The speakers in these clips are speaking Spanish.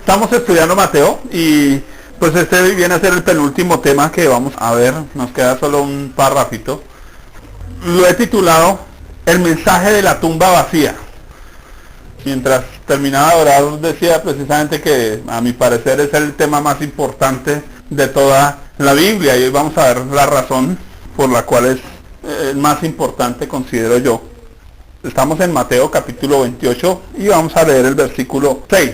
Estamos estudiando Mateo y pues este viene a ser el penúltimo tema que vamos a ver. Nos queda solo un párrafito. Lo he titulado El mensaje de la tumba vacía. Mientras terminaba de orar decía precisamente que a mi parecer es el tema más importante de toda la Biblia, y hoy vamos a ver la razón por la cual es el más importante, considero yo. Estamos en Mateo capítulo 28 y vamos a leer el versículo 6.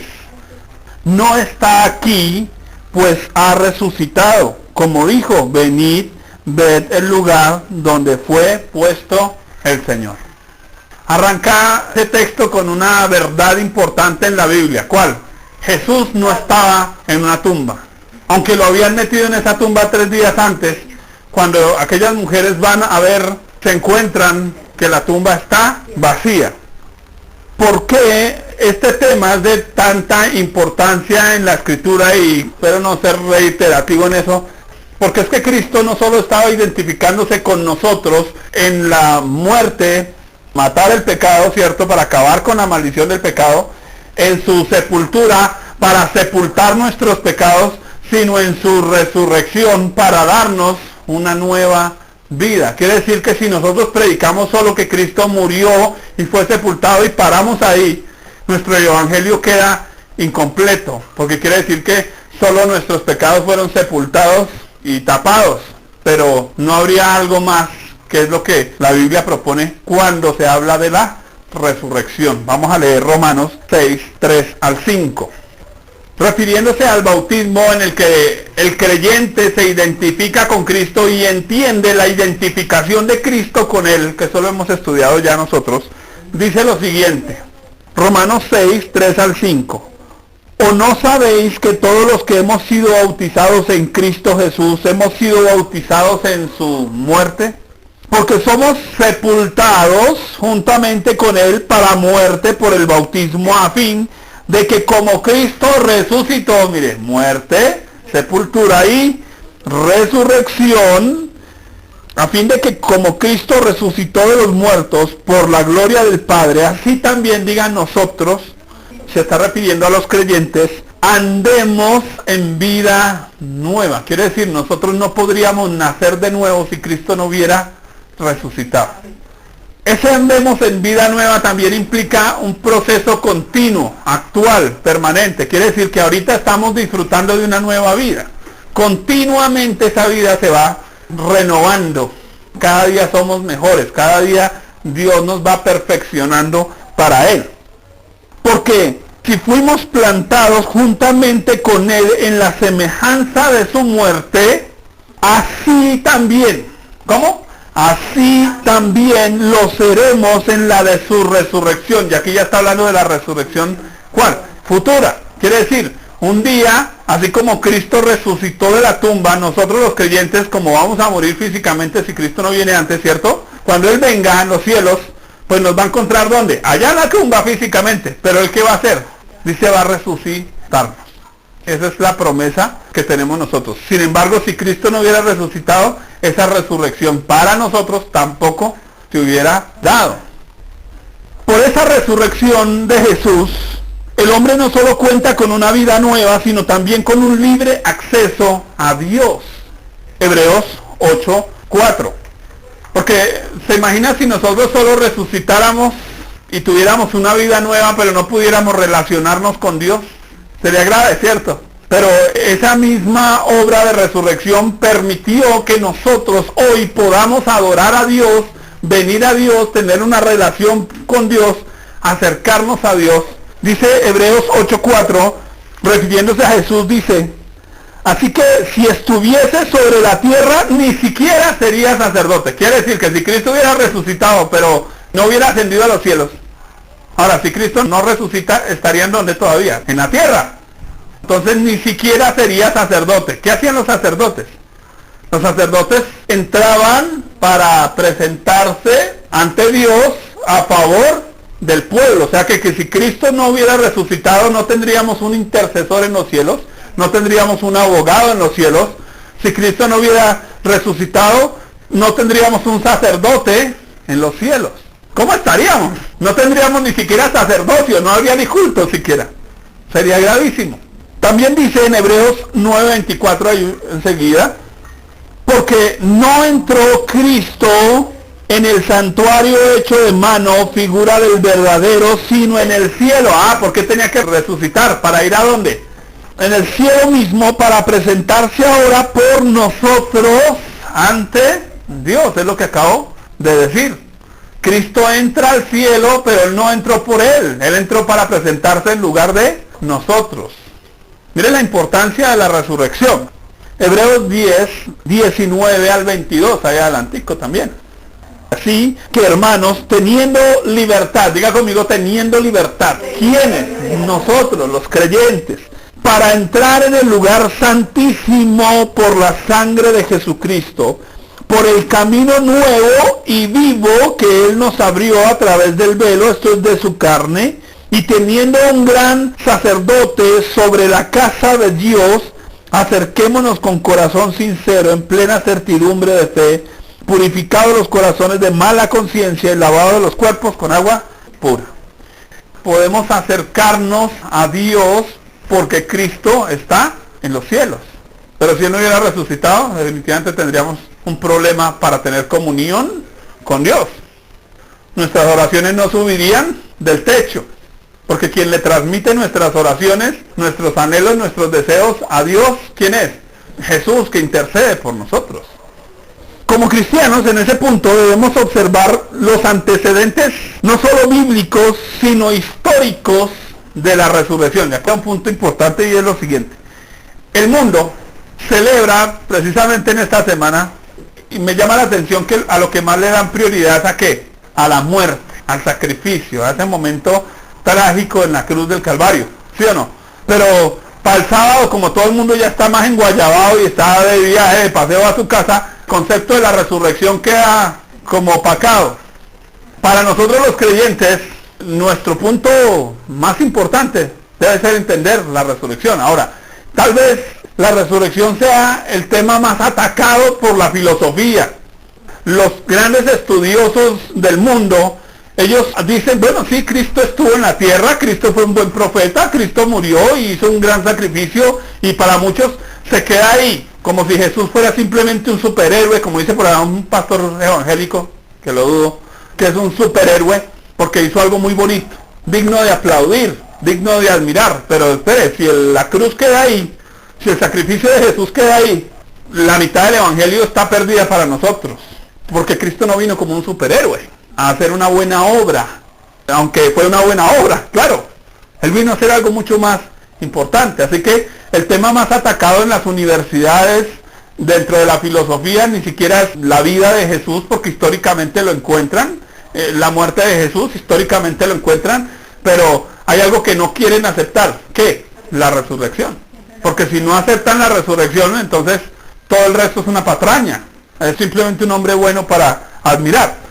No está aquí, pues ha resucitado. Como dijo, venid, ved el lugar donde fue puesto el Señor. Arranca este texto con una verdad importante en la Biblia. ¿Cuál? Jesús no estaba en una tumba. Aunque lo habían metido en esa tumba 3 días antes, cuando aquellas mujeres van a ver, se encuentran que la tumba está vacía. ¿Por qué este tema es de tanta importancia en la Escritura? Y espero no ser reiterativo en eso, porque es que Cristo no solo estaba identificándose con nosotros en la muerte, matar el pecado, ¿cierto?, para acabar con la maldición del pecado, en su sepultura para sepultar nuestros pecados, sino en su resurrección para darnos una nueva vida. Quiere decir que si nosotros predicamos solo que Cristo murió y fue sepultado y paramos ahí, nuestro evangelio queda incompleto, porque quiere decir que solo nuestros pecados fueron sepultados y tapados, pero no habría algo más, que es lo que la Biblia propone cuando se habla de la resurrección. Vamos a leer Romanos 6, 3 al 5. Refiriéndose al bautismo en el que el creyente se identifica con Cristo y entiende la identificación de Cristo con Él, que eso lo hemos estudiado ya nosotros, dice lo siguiente, Romanos 6, 3 al 5. ¿O no sabéis que todos los que hemos sido bautizados en Cristo Jesús, hemos sido bautizados en su muerte? Porque somos sepultados juntamente con Él para muerte por el bautismo, a fin de que como Cristo resucitó, mire, muerte, sepultura y resurrección, a fin de que como Cristo resucitó de los muertos por la gloria del Padre, así también digan nosotros, se está refiriendo a los creyentes, andemos en vida nueva. Quiere decir, nosotros no podríamos nacer de nuevo si Cristo no hubiera resucitado. Ese andemos en vida nueva también implica un proceso continuo, actual, permanente. Quiere decir que ahorita estamos disfrutando de una nueva vida. Continuamente esa vida se va renovando. Cada día somos mejores, cada día Dios nos va perfeccionando para Él. Porque si fuimos plantados juntamente con Él en la semejanza de su muerte, así también, ¿cómo? Así también lo seremos en la de su resurrección. Y aquí ya está hablando de la resurrección, ¿cuál? Futura. Quiere decir, un día, así como Cristo resucitó de la tumba, nosotros los creyentes, como vamos a morir físicamente si Cristo no viene antes, ¿cierto? Cuando Él venga en los cielos, pues nos va a encontrar ¿dónde? Allá en la tumba físicamente. Pero ¿Él qué va a hacer? Dice, va a resucitarnos. Esa es la promesa que tenemos nosotros. Sin embargo, si Cristo no hubiera resucitado, esa resurrección para nosotros tampoco se hubiera dado. Por esa resurrección de Jesús, el hombre no solo cuenta con una vida nueva, sino también con un libre acceso a Dios. Hebreos 8, 4. Porque se imagina si nosotros solo resucitáramos y tuviéramos una vida nueva, pero no pudiéramos relacionarnos con Dios. Sería grave, ¿cierto? Pero esa misma obra de resurrección permitió que nosotros hoy podamos adorar a Dios, venir a Dios, tener una relación con Dios, acercarnos a Dios. Dice Hebreos 8:4, refiriéndose a Jesús, dice, así que si estuviese sobre la tierra, ni siquiera sería sacerdote. Quiere decir que si Cristo hubiera resucitado, pero no hubiera ascendido a los cielos. Ahora, si Cristo no resucita, ¿estaría en dónde todavía? En la tierra. Entonces ni siquiera sería sacerdote. ¿Qué hacían los sacerdotes? Los sacerdotes entraban para presentarse ante Dios a favor del pueblo. O sea que si Cristo no hubiera resucitado, no tendríamos un intercesor en los cielos, no tendríamos un abogado en los cielos. Si Cristo no hubiera resucitado, no tendríamos un sacerdote en los cielos. ¿Cómo estaríamos? No tendríamos ni siquiera sacerdocio, no habría ni culto siquiera. Sería gravísimo. También dice en Hebreos 9:24 ahí enseguida, porque no entró Cristo en el santuario hecho de mano, figura del verdadero, sino en el cielo. ¿Por qué tenía que resucitar? ¿Para ir a dónde? En el cielo mismo, para presentarse ahora por nosotros ante Dios. Es lo que acabo de decir. Cristo entra al cielo, pero Él no entró por Él. Él entró para presentarse en lugar de nosotros. Mire la importancia de la resurrección. Hebreos 10, 19 al 22, allá adelantico también. Así que, hermanos, teniendo libertad, diga conmigo, teniendo libertad. ¿Quiénes? Nosotros, los creyentes, para entrar en el lugar santísimo por la sangre de Jesucristo, por el camino nuevo y vivo que Él nos abrió a través del velo, esto es de su carne, y teniendo un gran sacerdote sobre la casa de Dios, acerquémonos con corazón sincero, en plena certidumbre de fe, purificados los corazones de mala conciencia y lavados los cuerpos con agua pura. Podemos acercarnos a Dios porque Cristo está en los cielos. Pero si Él no hubiera resucitado, definitivamente tendríamos un problema para tener comunión con Dios. Nuestras oraciones no subirían del techo. Porque quien le transmite nuestras oraciones, nuestros anhelos, nuestros deseos a Dios, ¿quién es? Jesús, que intercede por nosotros. Como cristianos, en ese punto debemos observar los antecedentes, no solo bíblicos, sino históricos de la resurrección. Y acá un punto importante y es lo siguiente. El mundo celebra precisamente en esta semana, y me llama la atención que a lo que más le dan prioridad es a qué, a la muerte, al sacrificio, a ese momento trágico en la cruz del Calvario, ¿sí o no? Pero para el sábado, como todo el mundo ya está más enguayabado y está de viaje, de paseo a su casa, el concepto de la resurrección queda como opacado. Para nosotros los creyentes, nuestro punto más importante debe ser entender la resurrección. Ahora, tal vez la resurrección sea el tema más atacado por la filosofía. Los grandes estudiosos del mundo, ellos dicen, bueno, sí, Cristo estuvo en la tierra, Cristo fue un buen profeta, Cristo murió y hizo un gran sacrificio, y para muchos se queda ahí, como si Jesús fuera simplemente un superhéroe, como dice por ahí un pastor evangélico, que lo dudo, que es un superhéroe porque hizo algo muy bonito, digno de aplaudir, digno de admirar. Pero espere, si la cruz queda ahí, si el sacrificio de Jesús queda ahí, la mitad del evangelio está perdida para nosotros, porque Cristo no vino como un superhéroe a hacer una buena obra, aunque fue una buena obra, claro. Él vino a hacer algo mucho más importante. Así que el tema más atacado en las universidades, dentro de la filosofía, ni siquiera es la vida de Jesús, porque históricamente lo encuentran, la muerte de Jesús, históricamente lo encuentran, pero hay algo que no quieren aceptar. ¿Qué? La resurrección. Porque si no aceptan la resurrección, entonces todo el resto es una patraña, es simplemente un hombre bueno para admirar.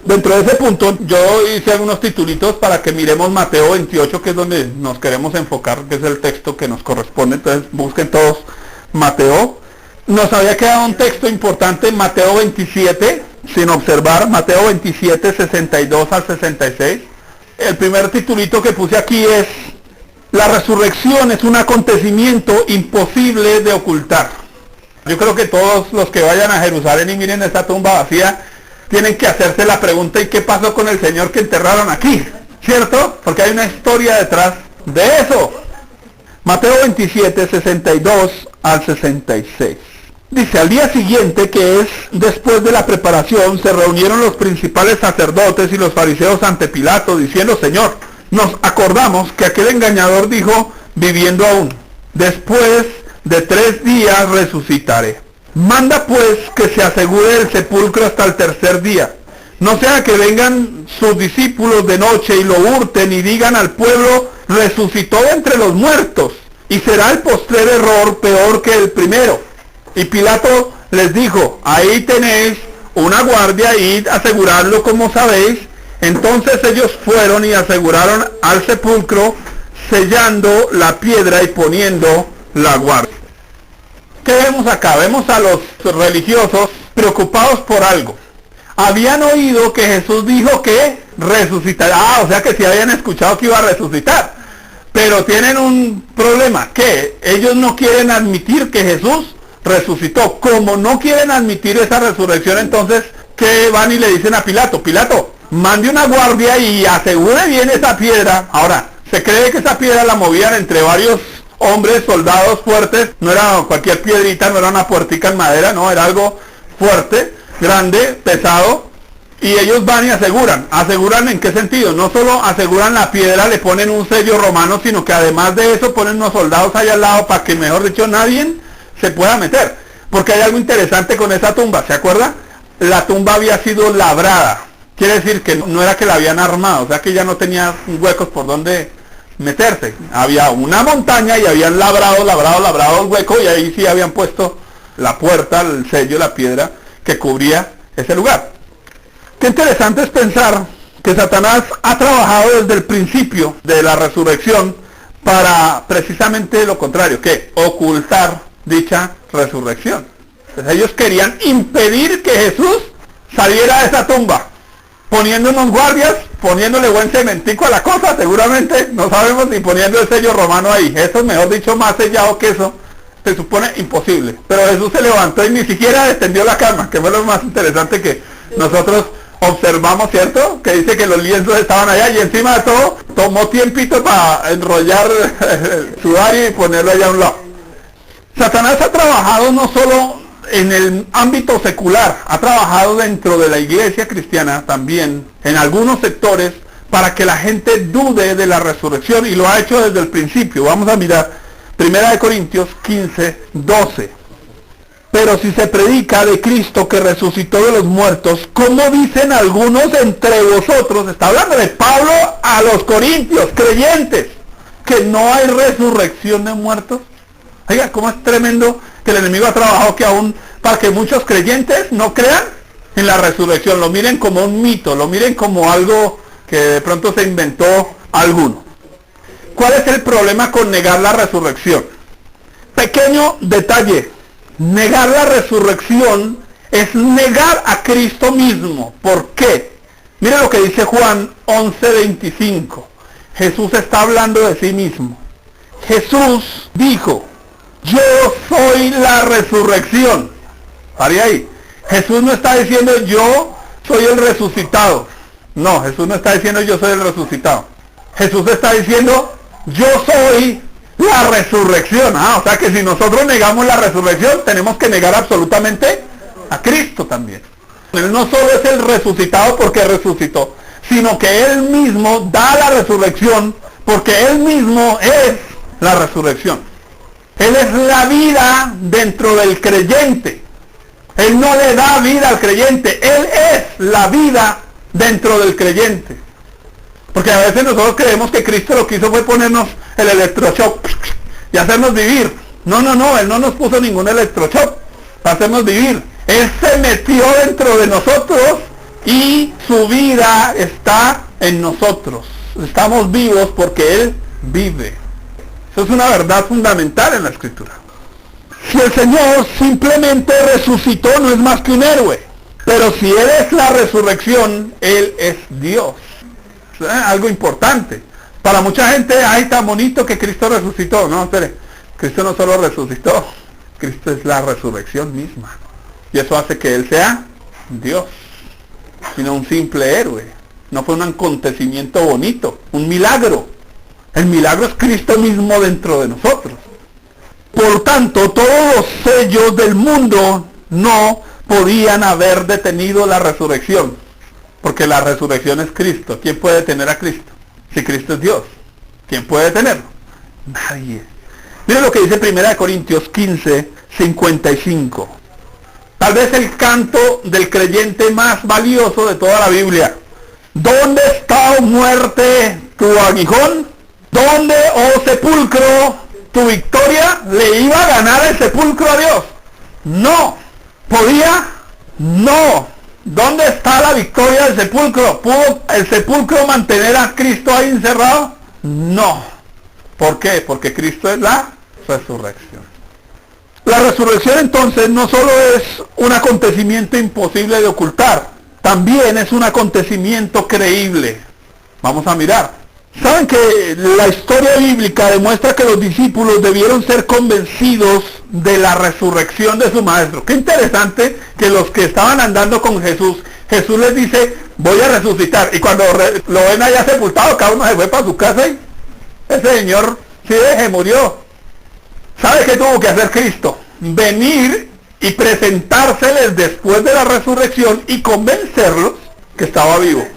Dentro de ese punto, yo hice algunos titulitos para que miremos Mateo 28, que es donde nos queremos enfocar, que es el texto que nos corresponde. Entonces busquen todos Mateo. Nos había quedado un texto importante en Mateo 27, sin observar, Mateo 27, 62 al 66. El primer titulito que puse aquí es: la resurrección es un acontecimiento imposible de ocultar. Yo creo que todos los que vayan a Jerusalén y miren esta tumba vacía, tienen que hacerse la pregunta: ¿y qué pasó con el Señor que enterraron aquí? ¿Cierto? Porque hay una historia detrás de eso. Mateo 27, 62 al 66. Dice: al día siguiente, que es después de la preparación, se reunieron los principales sacerdotes y los fariseos ante Pilato, diciendo: Señor, nos acordamos que aquel engañador dijo, viviendo aún, después de 3 días resucitaré. Manda pues que se asegure el sepulcro hasta el tercer día. No sea que vengan sus discípulos de noche y lo hurten y digan al pueblo: resucitó de entre los muertos. Y será el postrer error peor que el primero. Y Pilato les dijo: ahí tenéis una guardia, id a asegurarlo como sabéis. Entonces ellos fueron y aseguraron al sepulcro, sellando la piedra y poniendo la guardia. ¿Qué vemos acá? Vemos a los religiosos preocupados por algo. Habían oído que Jesús dijo que resucitará. O sea que sí habían escuchado que iba a resucitar. Pero tienen un problema, que ellos no quieren admitir que Jesús resucitó. Como no quieren admitir esa resurrección, entonces, ¿qué van y le dicen a Pilato? Pilato, mande una guardia y asegure bien esa piedra. Ahora, se cree que esa piedra la movían entre varios hombres, soldados fuertes. No era cualquier piedrita, no era una puertica en madera, no, era algo fuerte, grande, pesado. Y ellos van y aseguran. ¿Aseguran en qué sentido? No solo aseguran la piedra, le ponen un sello romano, sino que además de eso ponen unos soldados ahí al lado para que, mejor dicho, nadie se pueda meter. Porque hay algo interesante con esa tumba, ¿se acuerda? La tumba había sido labrada. Quiere decir que no era que la habían armado, o sea que ya no tenía huecos por donde meterse. Había una montaña y habían labrado el hueco, y ahí sí habían puesto la puerta, el sello, la piedra que cubría ese lugar. Qué interesante es pensar que Satanás ha trabajado desde el principio de la resurrección para precisamente lo contrario, que ocultar dicha resurrección. Entonces ellos querían impedir que Jesús saliera de esa tumba, poniendo unos guardias, poniéndole buen cementico a la cosa, seguramente, no sabemos, ni poniendo el sello romano ahí. Eso es, mejor dicho, más sellado que eso, se supone imposible. Pero Jesús se levantó y ni siquiera extendió la cama, que fue lo más interesante que nosotros observamos, ¿cierto? Que dice que los lienzos estaban allá y encima de todo tomó tiempito para enrollar el sudario y ponerlo allá a un lado. Satanás ha trabajado no solo en el ámbito secular, ha trabajado dentro de la iglesia cristiana también, en algunos sectores, para que la gente dude de la resurrección, y lo ha hecho desde el principio. Vamos a mirar 1 Corintios 15, 12. Pero si se predica de Cristo que resucitó de los muertos, ¿cómo dicen algunos entre vosotros? Está hablando de Pablo a los corintios, creyentes, que no hay resurrección de muertos. Oiga, ¿cómo es tremendo que el enemigo ha trabajado que aún para que muchos creyentes no crean en la resurrección? Lo miren como un mito, lo miren como algo que de pronto se inventó alguno. ¿Cuál es el problema con negar la resurrección? Pequeño detalle. Negar la resurrección es negar a Cristo mismo. ¿Por qué? Mire lo que dice Juan 11:25. Jesús está hablando de sí mismo. Jesús dijo, yo soy la resurrección. Pare ahí. Jesús no está diciendo yo soy el resucitado. No, Jesús no está diciendo yo soy el resucitado. Jesús está diciendo yo soy la resurrección. O sea que si nosotros negamos la resurrección, tenemos que negar absolutamente a Cristo también. Él no solo es el resucitado porque resucitó, sino que Él mismo da la resurrección porque Él mismo es la resurrección. Él es la vida dentro del creyente. Él no le da vida al creyente, Él es la vida dentro del creyente. Porque a veces nosotros creemos que Cristo lo que hizo fue ponernos el electroshock y hacernos vivir. No, Él no nos puso ningún electroshock para hacernos vivir. Él se metió dentro de nosotros y su vida está en nosotros. Estamos vivos porque Él vive. Eso es una verdad fundamental en la Escritura. Si el Señor simplemente resucitó, no es más que un héroe. Pero si Él es la resurrección, Él es Dios. Algo importante. Para mucha gente, ay, tan bonito que Cristo resucitó. No, espere, Cristo no solo resucitó, Cristo es la resurrección misma. Y eso hace que Él sea Dios, sino un simple héroe. No fue un acontecimiento bonito, un milagro. El milagro es Cristo mismo dentro de nosotros. Por tanto, todos los sellos del mundo no podían haber detenido la resurrección. Porque la resurrección es Cristo. ¿Quién puede detener a Cristo? Si Cristo es Dios, ¿quién puede detenerlo? Nadie. Mire lo que dice 1 Corintios 15, 55. Tal vez el canto del creyente más valioso de toda la Biblia. ¿Dónde está, oh muerte, tu aguijón? ¿Dónde, oh sepulcro, tu victoria? ¿Le iba a ganar el sepulcro a Dios? No. ¿Podía? No. ¿Dónde está la victoria del sepulcro? ¿Pudo el sepulcro mantener a Cristo ahí encerrado? No. ¿Por qué? Porque Cristo es la resurrección. La resurrección entonces no solo es un acontecimiento imposible de ocultar, también es un acontecimiento creíble. Vamos a mirar. Saben que la historia bíblica demuestra que los discípulos debieron ser convencidos de la resurrección de su maestro. Qué interesante que los que estaban andando con Jesús, Jesús les dice, voy a resucitar. Y cuando lo ven allá sepultado, cada uno se fue para su casa y ese señor se murió. ¿Sabe qué tuvo que hacer Cristo? Venir y presentárseles después de la resurrección y convencerlos que estaba vivo.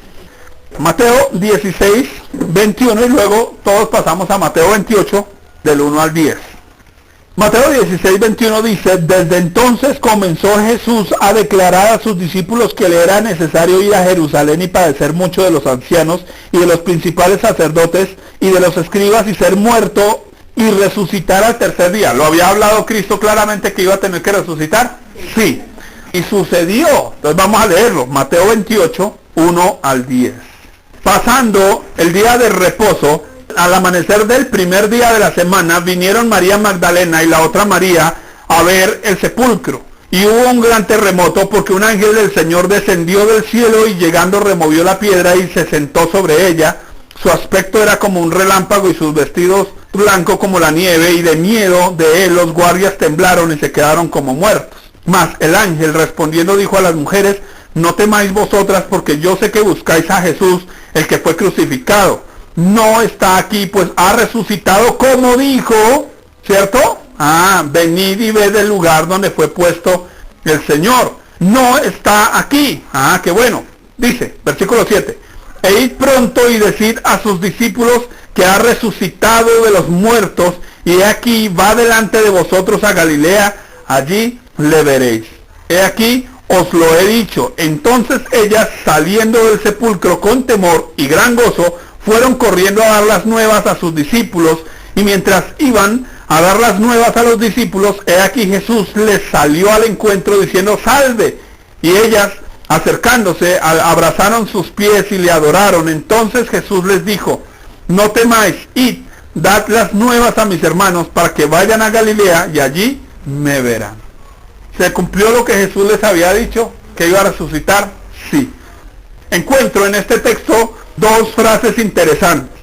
Mateo 16, 21 y luego todos pasamos a Mateo 28, del 1 al 10. Mateo 16, 21 dice, desde entonces comenzó Jesús a declarar a sus discípulos que le era necesario ir a Jerusalén y padecer mucho de los ancianos y de los principales sacerdotes y de los escribas y ser muerto y resucitar al tercer día. ¿Lo había hablado Cristo claramente que iba a tener que resucitar? Sí. Y sucedió. Entonces vamos a leerlo. Mateo 28, 1 al 10. Pasando el día de reposo, al amanecer del primer día de la semana, vinieron María Magdalena y la otra María a ver el sepulcro. Y hubo un gran terremoto porque un ángel del Señor descendió del cielo y llegando removió la piedra y se sentó sobre ella. Su aspecto era como un relámpago y sus vestidos blancos como la nieve, y de miedo de él los guardias temblaron y se quedaron como muertos. Mas el ángel respondiendo dijo a las mujeres, no temáis vosotras, porque yo sé que buscáis a Jesús, el que fue crucificado. No está aquí, pues ha resucitado como dijo, ¿cierto? Venid y ved el lugar donde fue puesto el Señor. No está aquí. Qué bueno. Dice, versículo 7. E id pronto y decid a sus discípulos que ha resucitado de los muertos, y he aquí va delante de vosotros a Galilea, allí le veréis. He aquí os lo he dicho. Entonces ellas, saliendo del sepulcro con temor y gran gozo, fueron corriendo a dar las nuevas a sus discípulos, y mientras iban a dar las nuevas a los discípulos, he aquí Jesús les salió al encuentro diciendo, salve. Y ellas, acercándose, abrazaron sus pies y le adoraron. Entonces Jesús les dijo, no temáis, id, dad las nuevas a mis hermanos para que vayan a Galilea y allí me verán. ¿Se cumplió lo que Jesús les había dicho? ¿Que iba a resucitar? Sí. Encuentro en este texto dos frases interesantes.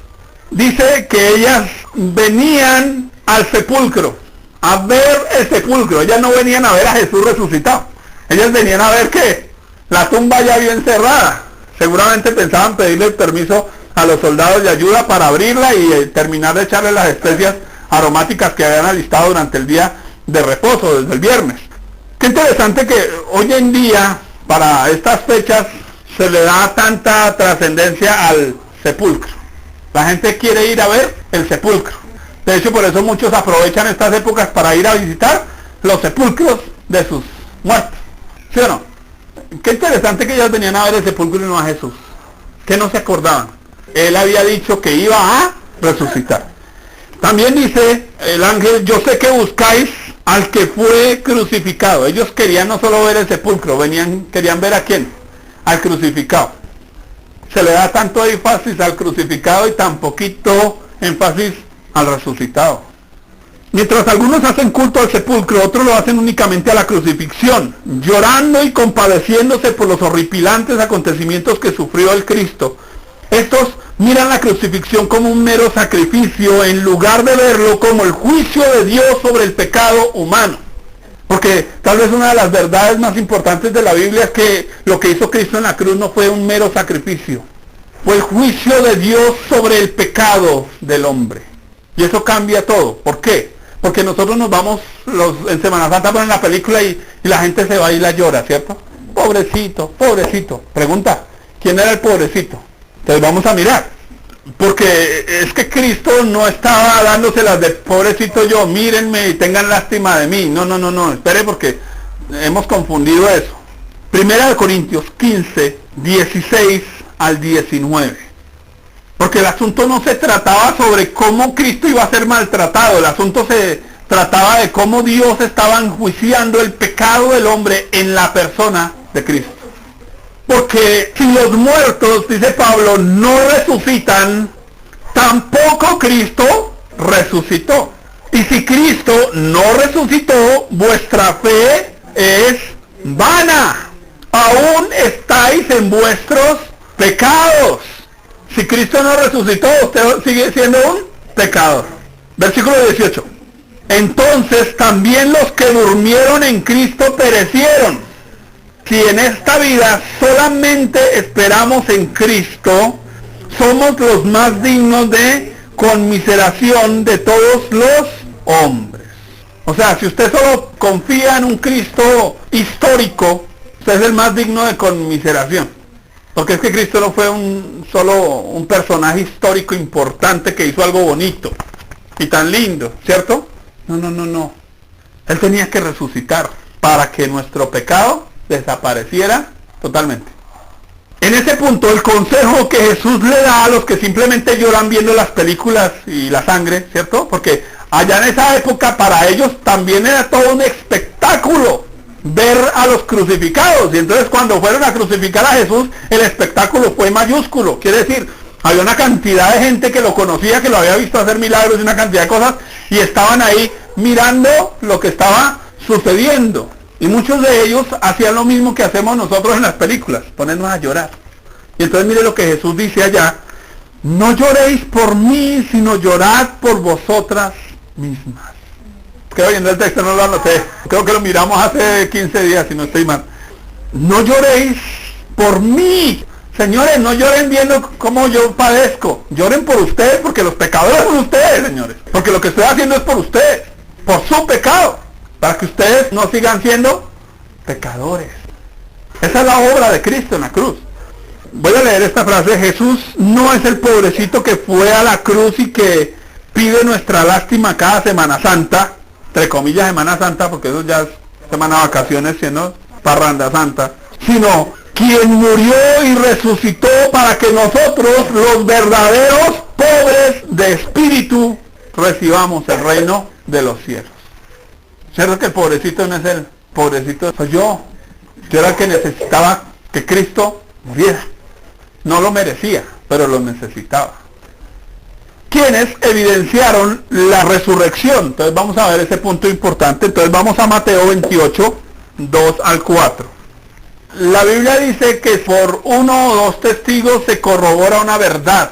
Dice que ellas venían al sepulcro, a ver el sepulcro. Ellas no venían a ver a Jesús resucitado. Ellas venían a ver que la tumba ya bien cerrada. Seguramente pensaban pedirle permiso a los soldados de ayuda para abrirla y terminar de echarle las especias aromáticas que habían alistado durante el día de reposo, desde el viernes. Qué interesante que hoy en día, para estas fechas, se le da tanta trascendencia al sepulcro. La gente quiere ir a ver el sepulcro. De hecho, por eso muchos aprovechan estas épocas para ir a visitar los sepulcros de sus muertos. ¿Sí o no? Qué interesante que ellos venían a ver el sepulcro y no a Jesús. Que no se acordaban. Él había dicho que iba a resucitar. También dice el ángel, yo sé que buscáis al que fue crucificado. Ellos querían no solo ver el sepulcro, querían ver a quién, al crucificado. Se le da tanto énfasis al crucificado y tan poquito énfasis al resucitado. Mientras algunos hacen culto al sepulcro, otros lo hacen únicamente a la crucifixión, llorando y compadeciéndose por los horripilantes acontecimientos que sufrió el Cristo. Estos miran la crucifixión como un mero sacrificio en lugar de verlo como el juicio de Dios sobre el pecado humano. Porque tal vez una de las verdades más importantes de la Biblia es que lo que hizo Cristo en la cruz no fue un mero sacrificio. Fue el juicio de Dios sobre el pecado del hombre. Y eso cambia todo. ¿Por qué? Porque nosotros nos vamos, en Semana Santa ponen la película y la gente se va y la llora, ¿cierto? Pobrecito, pobrecito. Pregunta, ¿quién era el pobrecito? Entonces vamos a mirar. Porque es que Cristo no estaba dándoselas de pobrecito yo, mírenme y tengan lástima de mí. No, espere, porque hemos confundido eso. Primera de Corintios 15, 16 al 19. Porque el asunto no se trataba sobre cómo Cristo iba a ser maltratado, el asunto se trataba de cómo Dios estaba enjuiciando el pecado del hombre en la persona de Cristo. Porque si los muertos, dice Pablo, no resucitan, tampoco Cristo resucitó. Y si Cristo no resucitó, vuestra fe es vana. Aún estáis en vuestros pecados. Si Cristo no resucitó, usted sigue siendo un pecador. Versículo 18. Entonces también los que durmieron en Cristo perecieron. Si en esta vida solamente esperamos en Cristo, somos los más dignos de conmiseración de todos los hombres. O sea, si usted solo confía en un Cristo histórico, usted es el más digno de conmiseración. Porque es que Cristo no fue solo un personaje histórico importante que hizo algo bonito y tan lindo, ¿cierto? No. Él tenía que resucitar para que nuestro pecado desapareciera totalmente. En ese punto, el consejo que Jesús le da a los que simplemente lloran viendo las películas y la sangre, ¿cierto? Porque allá en esa época para ellos también era todo un espectáculo ver a los crucificados. Y entonces cuando fueron a crucificar a Jesús, el espectáculo fue mayúsculo. Quiere decir, había una cantidad de gente que lo conocía, que lo había visto hacer milagros y una cantidad de cosas, y estaban ahí mirando lo que estaba sucediendo. Y muchos de ellos hacían lo mismo que hacemos nosotros en las películas, ponernos a llorar. Y entonces mire lo que Jesús dice allá: no lloréis por mí, sino llorad por vosotras mismas. Creo que en el texto no lo anoté, creo que lo miramos hace 15 días, si no estoy mal. No lloréis por mí. Señores, no lloren viendo cómo yo padezco. Lloren por ustedes, porque los pecadores son ustedes, señores. Porque lo que estoy haciendo es por ustedes, por su pecado, para que ustedes no sigan siendo pecadores. Esa es la obra de Cristo en la cruz. Voy a leer esta frase: Jesús no es el pobrecito que fue a la cruz y que pide nuestra lástima cada Semana Santa, entre comillas Semana Santa, porque eso ya es semana de vacaciones, siendo parranda santa, sino quien murió y resucitó para que nosotros, los verdaderos pobres de espíritu, recibamos el reino de los cielos. ¿Cierto que el pobrecito no es él? Pobrecito soy yo. Yo era el que necesitaba que Cristo muriera. No lo merecía, pero lo necesitaba. Quienes evidenciaron la resurrección. Entonces vamos a ver ese punto importante. Entonces vamos a Mateo 28, 2 al 4. La Biblia dice que por uno o dos testigos se corrobora una verdad.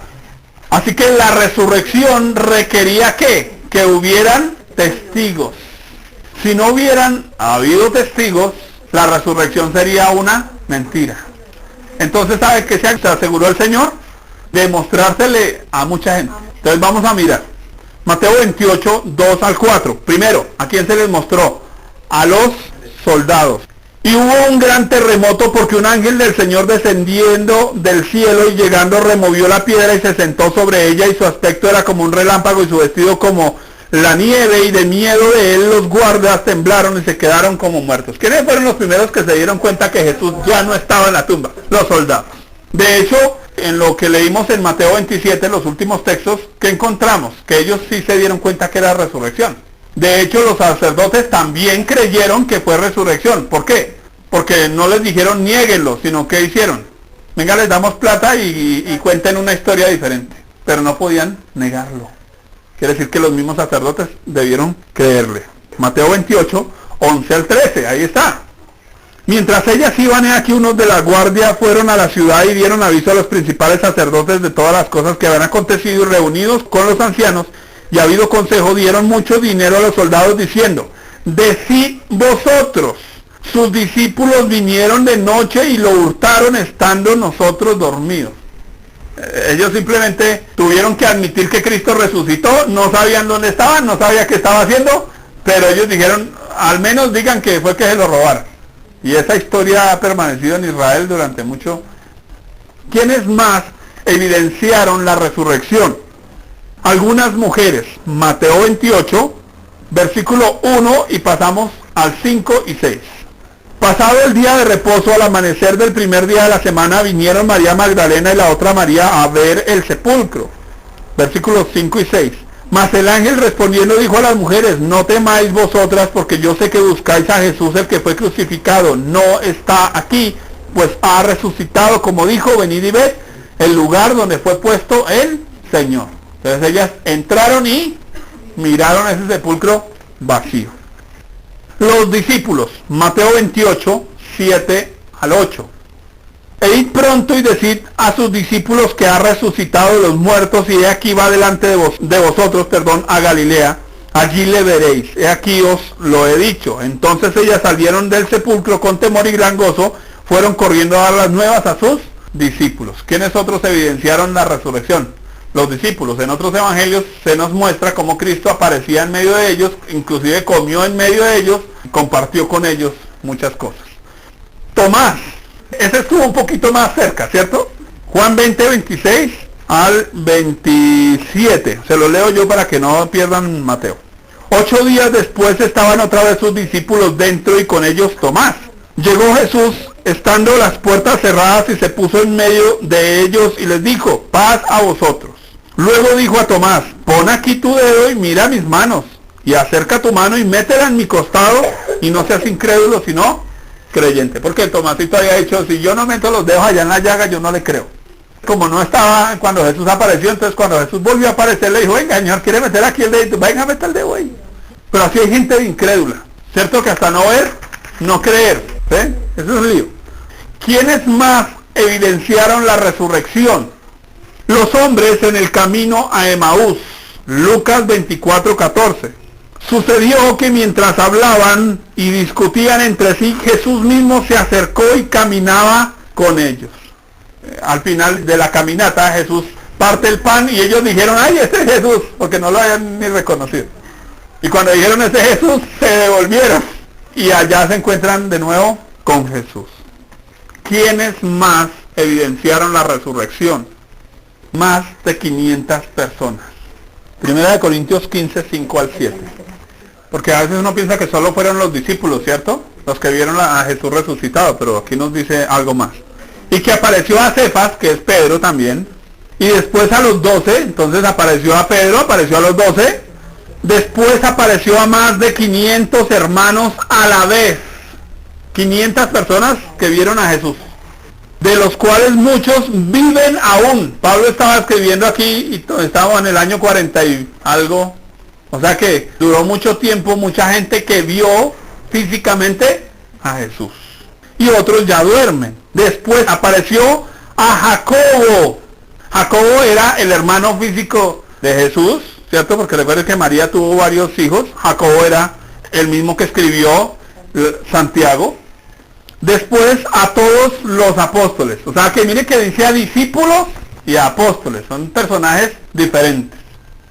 Así que la resurrección requería que hubieran testigos. Si no hubieran habido testigos, la resurrección sería una mentira. Entonces, ¿sabe qué se aseguró el Señor? Demostrársele a mucha gente. Entonces vamos a mirar Mateo 28, 2 al 4. Primero, ¿a quién se les mostró? A los soldados. Y hubo un gran terremoto, porque un ángel del Señor descendiendo del cielo y llegando removió la piedra y se sentó sobre ella, y su aspecto era como un relámpago y su vestido como la nieve, y de miedo de él los guardas temblaron y se quedaron como muertos. ¿Quiénes fueron los primeros que se dieron cuenta que Jesús ya no estaba en la tumba? Los soldados. De hecho, en lo que leímos en Mateo 27, los últimos textos, ¿qué encontramos? Que ellos sí se dieron cuenta que era resurrección. De hecho, los sacerdotes también creyeron que fue resurrección. ¿Por qué? Porque no les dijeron niéguenlo, sino que hicieron: venga, les damos plata y cuenten una historia diferente. Pero no podían negarlo. Quiere decir que los mismos sacerdotes debieron creerle. Mateo 28, 11 al 13, ahí está. Mientras ellas iban, aquí unos de la guardia fueron a la ciudad y dieron aviso a los principales sacerdotes de todas las cosas que habían acontecido, y reunidos con los ancianos y habido consejo, dieron mucho dinero a los soldados diciendo: decid vosotros, sus discípulos vinieron de noche y lo hurtaron estando nosotros dormidos. Ellos simplemente tuvieron que admitir que Cristo resucitó, no sabían dónde estaban, no sabían qué estaba haciendo, pero ellos dijeron: al menos digan que fue que se lo robaron. Y esa historia ha permanecido en Israel durante mucho. ¿Quiénes más evidenciaron la resurrección? Algunas mujeres. Mateo 28, versículo 1, y pasamos al 5 y 6. Pasado el día de reposo, al amanecer del primer día de la semana, vinieron María Magdalena y la otra María a ver el sepulcro. Versículos 5 y 6. Mas el ángel respondiendo dijo a las mujeres: no temáis vosotras, porque yo sé que buscáis a Jesús, el que fue crucificado. No está aquí, pues ha resucitado, como dijo. Venid y ved el lugar donde fue puesto el Señor. Entonces ellas entraron y miraron ese sepulcro vacío. Los discípulos, Mateo 28, 7 al 8. E id pronto pronto y decid a sus discípulos que ha resucitado de los muertos, y he aquí va delante de vosotros, a Galilea, allí le veréis, he aquí os lo he dicho. Entonces ellas salieron del sepulcro con temor y gran gozo, fueron corriendo a dar las nuevas a sus discípulos. ¿Quiénes otros evidenciaron la resurrección? Los discípulos. En otros evangelios se nos muestra cómo Cristo aparecía en medio de ellos, inclusive comió en medio de ellos, compartió con ellos muchas cosas. Tomás, ese estuvo un poquito más cerca, ¿cierto? Juan 20, 26 al 27. Se lo leo yo para que no pierdan Mateo. 8 días después estaban otra vez sus discípulos dentro y con ellos Tomás. Llegó Jesús estando las puertas cerradas y se puso en medio de ellos y les dijo: paz a vosotros. Luego dijo a Tomás: pon aquí tu dedo y mira mis manos, y acerca tu mano y métela en mi costado, y no seas incrédulo sino creyente. Porque el Tomasito había dicho: si yo no meto los dedos allá en la llaga, yo no le creo. Como no estaba cuando Jesús apareció, entonces cuando Jesús volvió a aparecer le dijo: venga, Señor, quiere meter aquí el dedo, venga, meta el dedo ahí. Pero así hay gente incrédula, ¿cierto? Que hasta no ver, no creer, ¿sí? Eso es un lío. ¿Quiénes más evidenciaron la resurrección? Los hombres en el camino a Emaús. Lucas 24:14. Sucedió que mientras hablaban y discutían entre sí, Jesús mismo se acercó y caminaba con ellos. Al final de la caminata, Jesús parte el pan y ellos dijeron: ¡ay, ese es Jesús! Porque no lo habían ni reconocido. Y cuando dijeron ese Jesús, se devolvieron y allá se encuentran de nuevo con Jesús. ¿Quiénes más evidenciaron la resurrección? Más de 500 personas. Primera de Corintios 15, 5 al 7. Porque a veces uno piensa que solo fueron los discípulos, ¿cierto? Los que vieron a Jesús resucitado, pero aquí nos dice algo más. Y que apareció a Cefas, que es Pedro también, y después a los 12, entonces apareció a Pedro, apareció a los 12, después apareció a más de 500 hermanos a la vez. 500 personas que vieron a Jesús, de los cuales muchos viven aún. Pablo estaba escribiendo aquí y estábamos en el año 40 y algo, o sea que duró mucho tiempo, mucha gente que vio físicamente a Jesús. Y otros ya duermen. Después apareció a Jacobo. Jacobo era el hermano físico de Jesús, ¿cierto? Porque recuerden que María tuvo varios hijos. Jacobo era el mismo que escribió Santiago. Después a todos los apóstoles. O sea que mire que dice a discípulos y a apóstoles. Son personajes diferentes.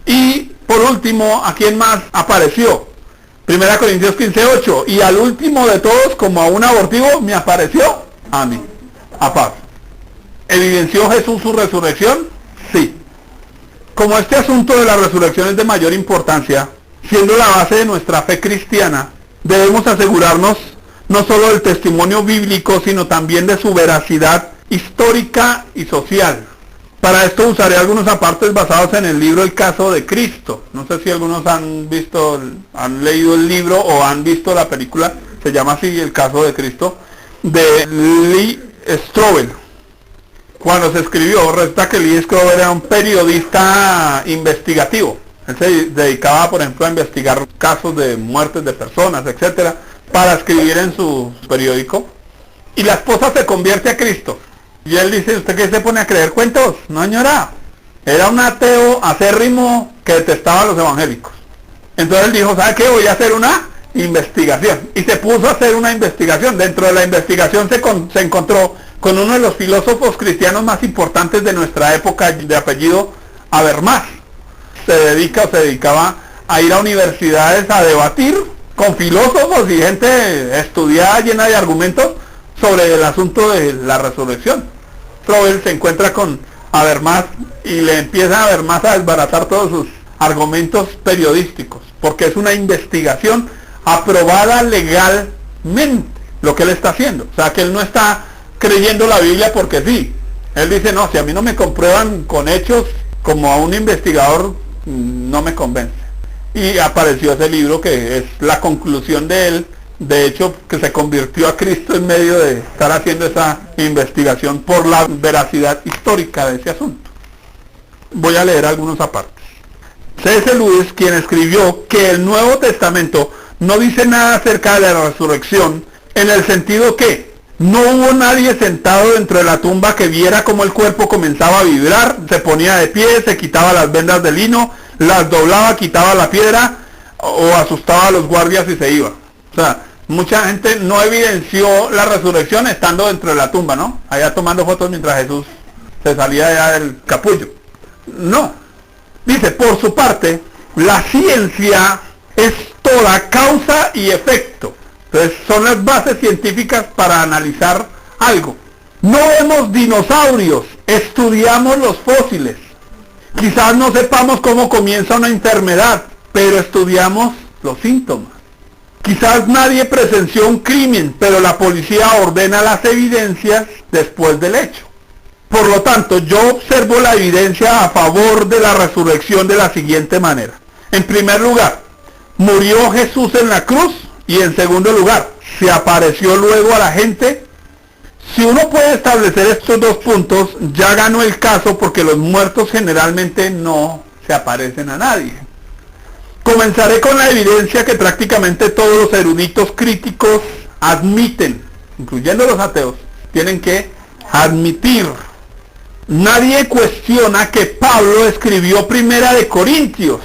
Y por último, ¿a quién más apareció? Primera Corintios 15, 8. Y al último de todos, como a un abortivo, me apareció a mí, a Pablo. ¿Evidenció Jesús su resurrección? Sí. Como este asunto de la resurrección es de mayor importancia, siendo la base de nuestra fe cristiana, debemos asegurarnos no solo del testimonio bíblico, sino también de su veracidad histórica y social. Para esto usaré algunos apartes basados en el libro El caso de Cristo. No sé si algunos han leído el libro o han visto la película, se llama así, El caso de Cristo, de Lee Strobel. Cuando se escribió, resulta que Lee Strobel era un periodista investigativo. Él se dedicaba, por ejemplo, a investigar casos de muertes de personas, etcétera, para escribir en su periódico. Y la esposa se convierte a Cristo. Y él dice: ¿usted qué se pone a creer cuentos? No, señora. Era un ateo acérrimo que detestaba a los evangélicos. Entonces él dijo: ¿sabe qué? Voy a hacer una investigación. Y se puso a hacer una investigación. Dentro de la investigación se encontró con uno de los filósofos cristianos más importantes de nuestra época, de apellido Habermas. Se dedicaba a ir a universidades a debatir con filósofos y gente estudiada, llena de argumentos, sobre el asunto de la resurrección. Strobel se encuentra con Habermas y le empieza a Habermas a desbaratar todos sus argumentos periodísticos, porque es una investigación aprobada legalmente lo que él está haciendo. O sea que él no está creyendo la Biblia porque sí. Él dice: no, si a mí no me comprueban con hechos, como a un investigador, no me convence. Y apareció ese libro que es la conclusión de él. De hecho, que se convirtió a Cristo en medio de estar haciendo esa investigación por la veracidad histórica de ese asunto. Voy a leer algunos apartes. C.S. Lewis, quien escribió que el Nuevo Testamento no dice nada acerca de la resurrección, en el sentido que No hubo nadie sentado dentro de la tumba que viera cómo el cuerpo comenzaba a vibrar, se ponía de pie, se quitaba las vendas de lino, las doblaba, quitaba la piedra o asustaba a los guardias y se iba. O sea, mucha gente no evidenció la resurrección estando dentro de la tumba, ¿no? Allá tomando fotos mientras Jesús se salía allá del capullo. No. Dice, por su parte, la ciencia es toda causa y efecto. Entonces son las bases científicas para analizar algo. No vemos dinosaurios, estudiamos los fósiles. Quizás no sepamos cómo comienza una enfermedad, pero estudiamos los síntomas. Quizás nadie presenció un crimen, pero la policía ordena las evidencias después del hecho. Por lo tanto, yo observo la evidencia a favor de la resurrección de la siguiente manera. En primer lugar, murió Jesús en la cruz. Y en segundo lugar, se apareció luego a la gente. Si uno puede establecer estos dos puntos, ya ganó el caso, porque los muertos generalmente no se aparecen a nadie. Comenzaré con la evidencia que prácticamente todos los eruditos críticos admiten, incluyendo los ateos, tienen que admitir. Nadie cuestiona que Pablo escribió Primera de Corintios,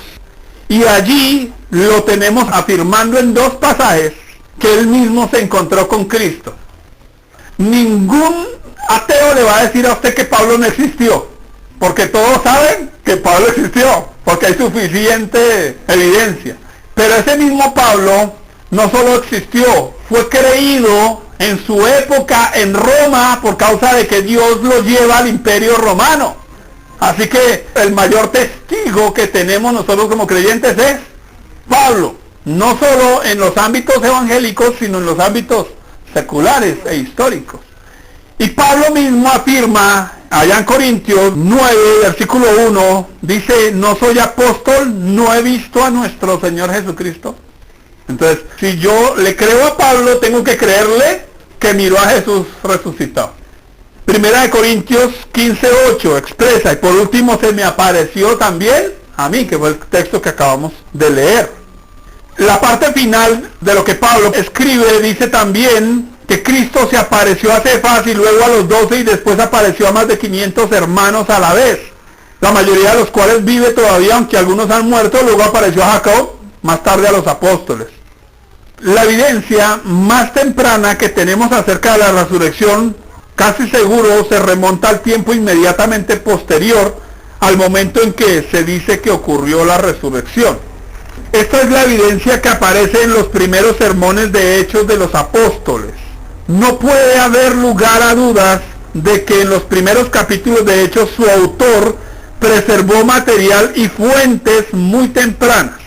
y allí lo tenemos afirmando en dos pasajes que él mismo se encontró con Cristo. Ningún ateo le va a decir a usted que Pablo no existió, porque todos saben que Pablo existió, porque hay suficiente evidencia. Pero ese mismo Pablo no solo existió, fue creído en su época en Roma por causa de que Dios lo lleva al imperio romano. Así que el mayor testigo que tenemos nosotros como creyentes es Pablo, no solo en los ámbitos evangélicos, sino en los ámbitos seculares e históricos. Y Pablo mismo afirma, allá en Corintios 9, versículo 1, dice, no soy apóstol, no he visto a nuestro Señor Jesucristo. Entonces, si yo le creo a Pablo, tengo que creerle que miró a Jesús resucitado. Primera de Corintios 15:8 expresa, y por último se me apareció también a mí, que fue el texto que acabamos de leer. La parte final de lo que Pablo escribe dice también que Cristo se apareció a Cefas y luego a los 12 y después apareció a más de 500 hermanos a la vez, la mayoría de los cuales vive todavía, aunque algunos han muerto. Luego apareció a Jacob, más tarde a los apóstoles. La evidencia más temprana que tenemos acerca de la resurrección, casi seguro se remonta al tiempo inmediatamente posterior al momento en que se dice que ocurrió la resurrección. Esta es la evidencia que aparece en los primeros sermones de Hechos de los apóstoles. No puede haber lugar a dudas de que en los primeros capítulos de Hechos su autor preservó material y fuentes muy tempranas.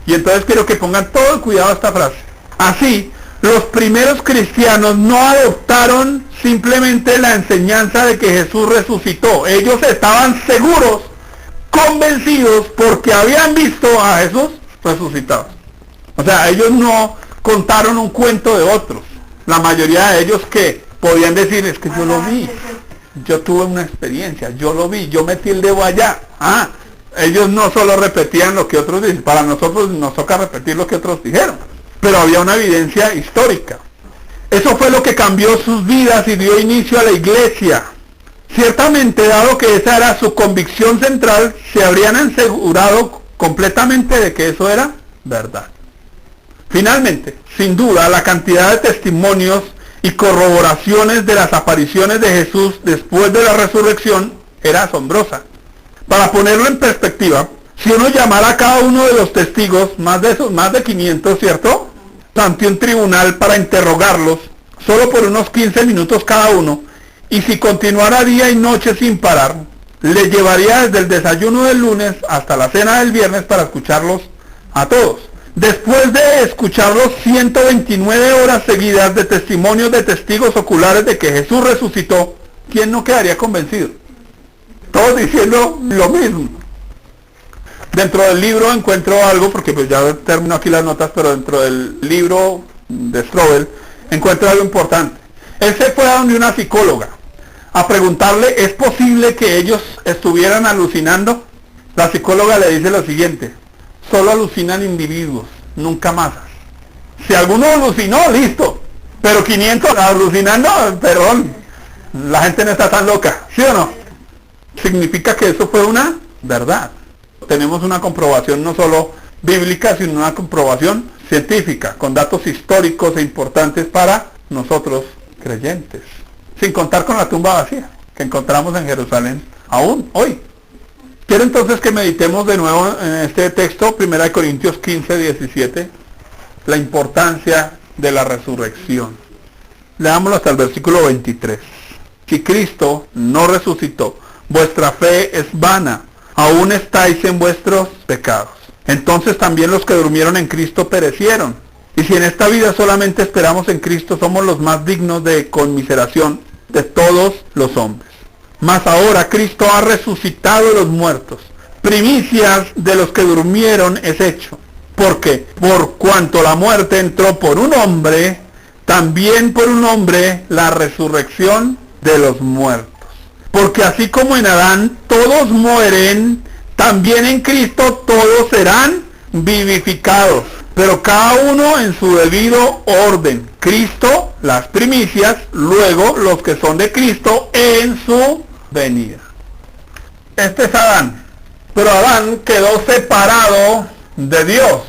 Y entonces quiero que pongan todo el cuidado a esta frase. Así, los primeros cristianos no adoptaron simplemente la enseñanza de que Jesús resucitó. Ellos estaban seguros, convencidos, porque habían visto a Jesús resucitado. O sea, ellos no contaron un cuento de otros. La mayoría de ellos que podían decir, es que yo lo vi, yo tuve una experiencia, yo lo vi, yo metí el dedo allá. Ellos no solo repetían lo que otros dicen, para nosotros nos toca repetir lo que otros dijeron, pero había una evidencia histórica. Eso fue lo que cambió sus vidas y dio inicio a la iglesia. Ciertamente, dado que esa era su convicción central, se habrían asegurado completamente de que eso era verdad. Finalmente, sin duda, la cantidad de testimonios y corroboraciones de las apariciones de Jesús después de la resurrección era asombrosa. Para ponerlo en perspectiva, si uno llamara a cada uno de los testigos, más de 500, ¿cierto?, ante un tribunal para interrogarlos, solo por unos 15 minutos cada uno, y si continuara día y noche sin parar, le llevaría desde el desayuno del lunes hasta la cena del viernes para escucharlos a todos. Después de escucharlos 129 horas seguidas de testimonios de testigos oculares de que Jesús resucitó, ¿quién no quedaría convencido? Todos diciendo lo mismo. Dentro del libro encuentro algo, porque pues ya termino aquí las notas, pero dentro del libro de Strobel encuentro algo importante. Él se fue a donde una psicóloga a preguntarle, ¿es posible que ellos estuvieran alucinando? La psicóloga le dice lo siguiente: solo alucinan individuos, nunca masas. Si alguno alucinó, listo, Pero 500 alucinando, perdón, la gente no está tan loca, ¿sí o no? Significa que eso fue una verdad. Tenemos una comprobación no solo bíblica, sino una comprobación científica, con datos históricos e importantes para nosotros creyentes. Sin contar con la tumba vacía que encontramos en Jerusalén aún hoy. Quiero entonces que meditemos de nuevo en este texto, 1 Corintios 15, 17, la importancia de la resurrección. Leámoslo hasta el versículo 23. Si Cristo no resucitó, vuestra fe es vana, aún estáis en vuestros pecados. Entonces también los que durmieron en Cristo perecieron. Y si en esta vida solamente esperamos en Cristo, somos los más dignos de conmiseración de todos los hombres. Mas ahora Cristo ha resucitado de los muertos. Primicias de los que durmieron es hecho. Porque por cuanto la muerte entró por un hombre, también por un hombre la resurrección de los muertos. Porque así como en Adán todos mueren, también en Cristo todos serán vivificados. Pero cada uno en su debido orden. Cristo, las primicias, luego los que son de Cristo en su venida. Este es Adán. Pero Adán quedó separado de Dios.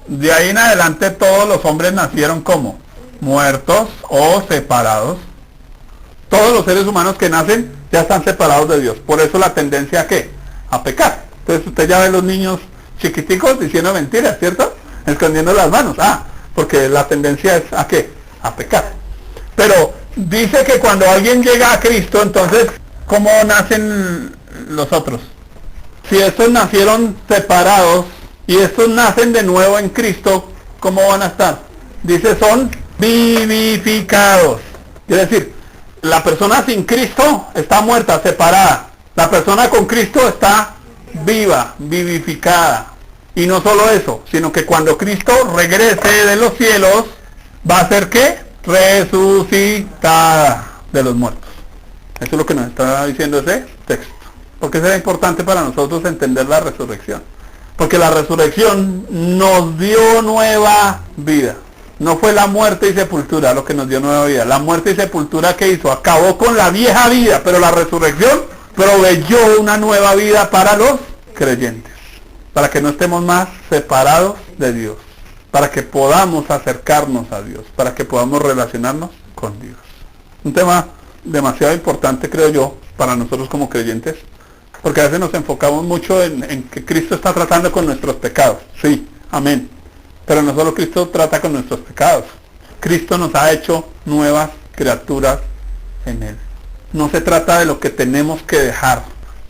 De ahí en adelante todos los hombres nacieron como muertos o separados. Todos los seres humanos que nacen ya están separados de Dios. Por eso la tendencia a ¿qué? A pecar. Entonces usted ya ve los niños chiquiticos diciendo mentiras, ¿cierto? Escondiendo las manos. Porque la tendencia es ¿a qué? A pecar. Pero dice que cuando alguien llega a Cristo, entonces, ¿cómo nacen los otros? Si estos nacieron separados y estos nacen de nuevo en Cristo, ¿cómo van a estar? Dice, son vivificados. Quiere decir, la persona sin Cristo está muerta, separada. La persona con Cristo está viva, vivificada. Y no solo eso, sino que cuando Cristo regrese de los cielos, va a ser ¿qué? Resucitada de los muertos. Eso es lo que nos está diciendo ese texto. ¿Por qué será importante para nosotros entender la resurrección? Porque la resurrección nos dio nueva vida. No fue la muerte y sepultura lo que nos dio nueva vida. La muerte y sepultura que hizo, acabó con la vieja vida, pero la resurrección proveyó una nueva vida para los creyentes. Para que no estemos más separados de Dios. Para que podamos acercarnos a Dios. Para que podamos relacionarnos con Dios. Un tema demasiado importante, creo yo, para nosotros como creyentes. Porque a veces nos enfocamos mucho en que Cristo está tratando con nuestros pecados. Sí, amén. Pero no solo Cristo trata con nuestros pecados. Cristo nos ha hecho nuevas criaturas en Él. No se trata de lo que tenemos que dejar.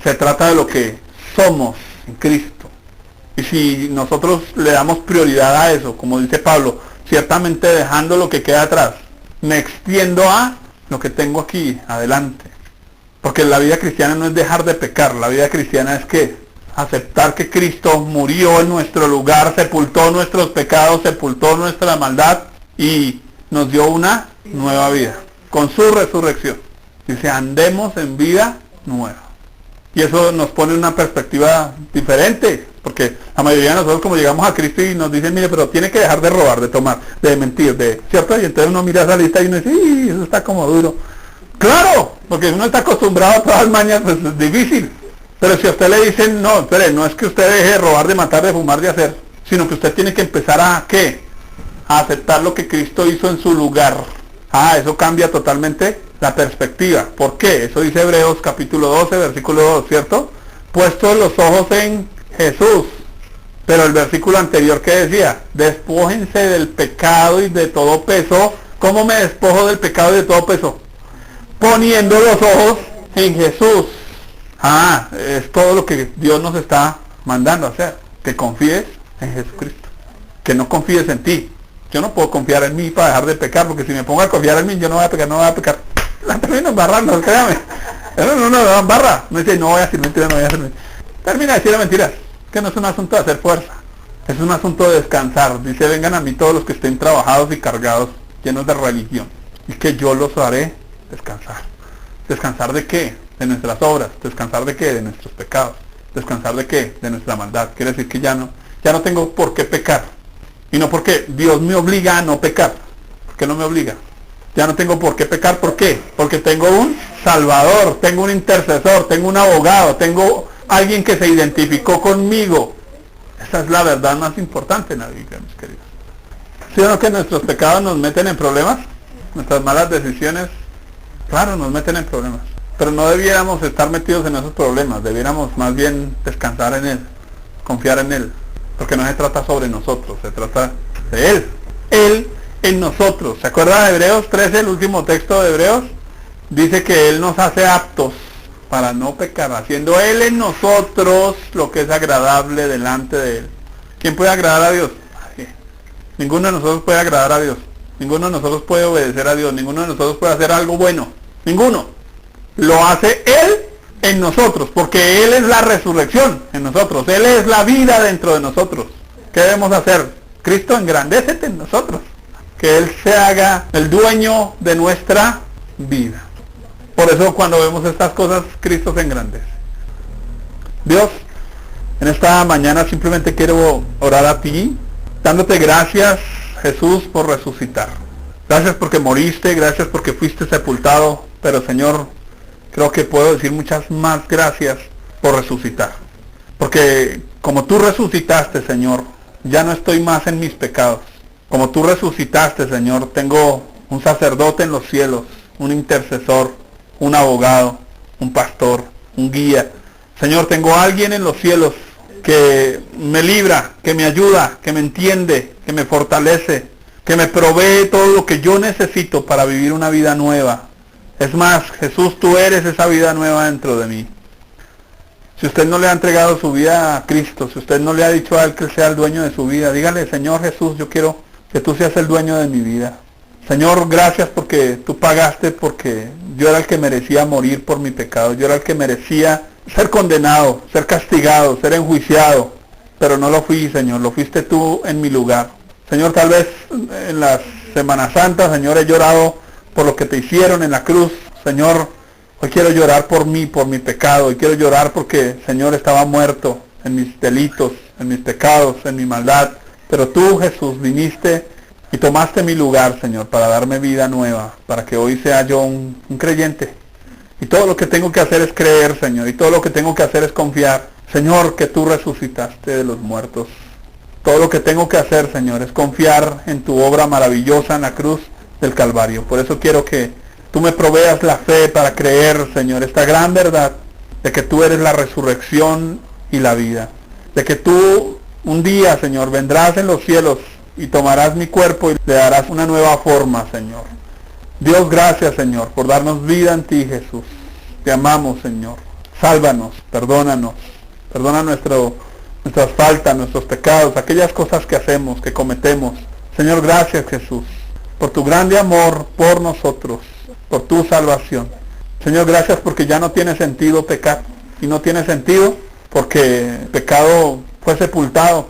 Se trata de lo que somos en Cristo. Y si nosotros le damos prioridad a eso, como dice Pablo, ciertamente dejando lo que queda atrás, me extiendo a lo que tengo aquí, adelante. Porque la vida cristiana no es dejar de pecar, la vida cristiana es que aceptar que Cristo murió en nuestro lugar, sepultó nuestros pecados, sepultó nuestra maldad y nos dio una nueva vida, con su resurrección. Dice, andemos en vida nueva. Y eso nos pone una perspectiva diferente, porque la mayoría de nosotros como llegamos a Cristo y nos dicen, mire, pero tiene que dejar de robar, de tomar, de mentir, ¿cierto? Y entonces uno mira esa lista y uno dice, sí, eso está como duro. Claro, porque uno está acostumbrado a todas las mañas, pues es difícil. Pero si a usted le dicen, no, espere, no es que usted deje de robar, de matar, de fumar, de hacer, sino que usted tiene que empezar a, ¿qué? A aceptar lo que Cristo hizo en su lugar. Eso cambia totalmente la perspectiva. ¿Por qué? Eso dice Hebreos capítulo 12, versículo 2, ¿cierto? Puestos los ojos en Jesús. Pero el versículo anterior que decía, despójense del pecado y de todo peso. ¿Cómo me despojo del pecado y de todo peso? Poniendo los ojos en Jesús. Es todo lo que Dios nos está mandando a hacer. Que confíes en Jesucristo. Que no confíes en ti. Yo no puedo confiar en mí para dejar de pecar, porque si me pongo a confiar en mí, yo no voy a pecar. La termino embarrando, créame. No, embarra. Me dice, no voy a decir mentiras, no voy a hacer mentiras. Termina de decir mentiras. Que no es un asunto de hacer fuerza. Es un asunto de descansar. Dice, vengan a mí todos los que estén trabajados y cargados, llenos de religión. Y que yo los haré descansar. ¿Descansar de qué? De nuestras obras. ¿Descansar de qué? De nuestros pecados. ¿Descansar de qué? De nuestra maldad. Quiere decir que ya no tengo por qué pecar. Y no porque Dios me obliga a no pecar. ¿Por qué no me obliga? Ya no tengo por qué pecar. ¿Por qué? Porque tengo un Salvador, tengo un intercesor, tengo un abogado, tengo alguien que se identificó conmigo. Esa es la verdad más importante en la Biblia, mis queridos. ¿Sí o no que nuestros pecados nos meten en problemas? Nuestras malas decisiones, claro, nos meten en problemas. Pero no debiéramos estar metidos en esos problemas, debiéramos más bien descansar en Él, confiar en Él. Porque no se trata sobre nosotros, se trata de Él. Él en nosotros. ¿Se acuerda de Hebreos 13, el último texto de Hebreos? Dice que Él nos hace aptos para no pecar, haciendo Él en nosotros lo que es agradable delante de Él. ¿Quién puede agradar a Dios? Nadie. Ninguno de nosotros puede agradar a Dios. Ninguno de nosotros puede obedecer a Dios. Ninguno de nosotros puede hacer algo bueno. Ninguno. Lo hace Él en nosotros, porque Él es la resurrección en nosotros. Él es la vida dentro de nosotros. ¿Qué debemos hacer? Cristo, engrandécete en nosotros. Que Él se haga el dueño de nuestra vida. Por eso cuando vemos estas cosas, Cristo se engrandece. Dios, en esta mañana simplemente quiero orar a ti, dándote gracias, Jesús, por resucitar. Gracias porque moriste, gracias porque fuiste sepultado, pero Señor, creo que puedo decir muchas más gracias por resucitar. Porque como tú resucitaste, Señor, ya no estoy más en mis pecados. Como tú resucitaste, Señor, tengo un sacerdote en los cielos, un intercesor, un abogado, un pastor, un guía. Señor, tengo a alguien en los cielos que me libra, que me ayuda, que me entiende, que me fortalece, que me provee todo lo que yo necesito para vivir una vida nueva. Es más, Jesús, tú eres esa vida nueva dentro de mí. Si usted no le ha entregado su vida a Cristo, si usted no le ha dicho a Él que Él sea el dueño de su vida, dígale, Señor Jesús, yo quiero que tú seas el dueño de mi vida. Señor, gracias porque tú pagaste, porque yo era el que merecía morir por mi pecado. Yo era el que merecía ser condenado, ser castigado, ser enjuiciado. Pero no lo fui, Señor, lo fuiste tú en mi lugar. Señor, tal vez en las Semanas Santas, Señor, he llorado por lo que te hicieron en la cruz. Señor, hoy quiero llorar por mí, por mi pecado. Hoy quiero llorar porque, Señor, estaba muerto en mis delitos, en mis pecados, en mi maldad. Pero tú, Jesús, viniste y tomaste mi lugar, Señor, para darme vida nueva, para que hoy sea yo un creyente. Y todo lo que tengo que hacer es creer, Señor, y todo lo que tengo que hacer es confiar, Señor, que tú resucitaste de los muertos. Todo lo que tengo que hacer, Señor, es confiar en tu obra maravillosa en la cruz del Calvario. Por eso quiero que tú me proveas la fe para creer, Señor, esta gran verdad de que tú eres la resurrección y la vida. De que tú un día, Señor, vendrás en los cielos y tomarás mi cuerpo y le darás una nueva forma, Señor. Dios, gracias, Señor, por darnos vida en ti, Jesús. Te amamos, Señor. Sálvanos, perdónanos. Perdona nuestras faltas, nuestros pecados, aquellas cosas que hacemos, que cometemos. Señor, gracias, Jesús, por tu grande amor por nosotros, por tu salvación. Señor, gracias porque ya no tiene sentido pecar. Y no tiene sentido porque el pecado fue sepultado,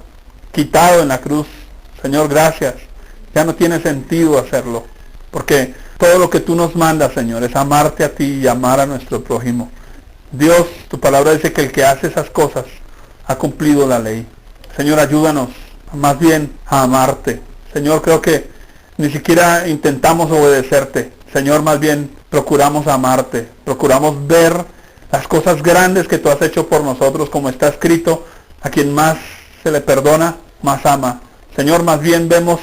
quitado en la cruz. Señor, gracias. Ya no tiene sentido hacerlo. Porque todo lo que tú nos mandas, Señor, es amarte a ti y amar a nuestro prójimo. Dios, tu palabra dice que el que hace esas cosas ha cumplido la ley. Señor, ayúdanos más bien a amarte. Señor, creo que ni siquiera intentamos obedecerte. Señor, más bien procuramos amarte. Procuramos ver las cosas grandes que tú has hecho por nosotros, como está escrito, a quien más se le perdona, más ama. Señor, más bien vemos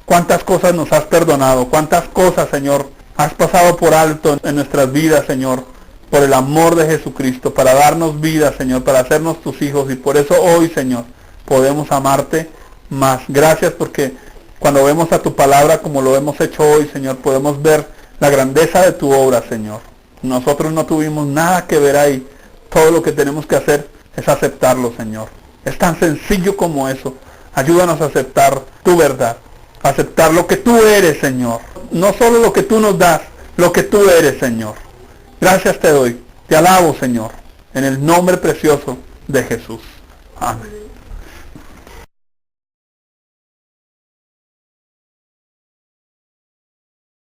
cuántas cosas nos has perdonado, cuántas cosas, Señor, has pasado por alto en nuestras vidas, Señor, por el amor de Jesucristo, para darnos vida, Señor, para hacernos tus hijos. Y por eso hoy, Señor, podemos amarte más. Gracias porque cuando vemos a tu palabra como lo hemos hecho hoy, Señor, podemos ver la grandeza de tu obra, Señor. Nosotros no tuvimos nada que ver ahí. Todo lo que tenemos que hacer es aceptarlo, Señor. Es tan sencillo como eso. Ayúdanos a aceptar tu verdad. Aceptar lo que tú eres, Señor. No solo lo que tú nos das, lo que tú eres, Señor. Gracias te doy. Te alabo, Señor. En el nombre precioso de Jesús. Amén.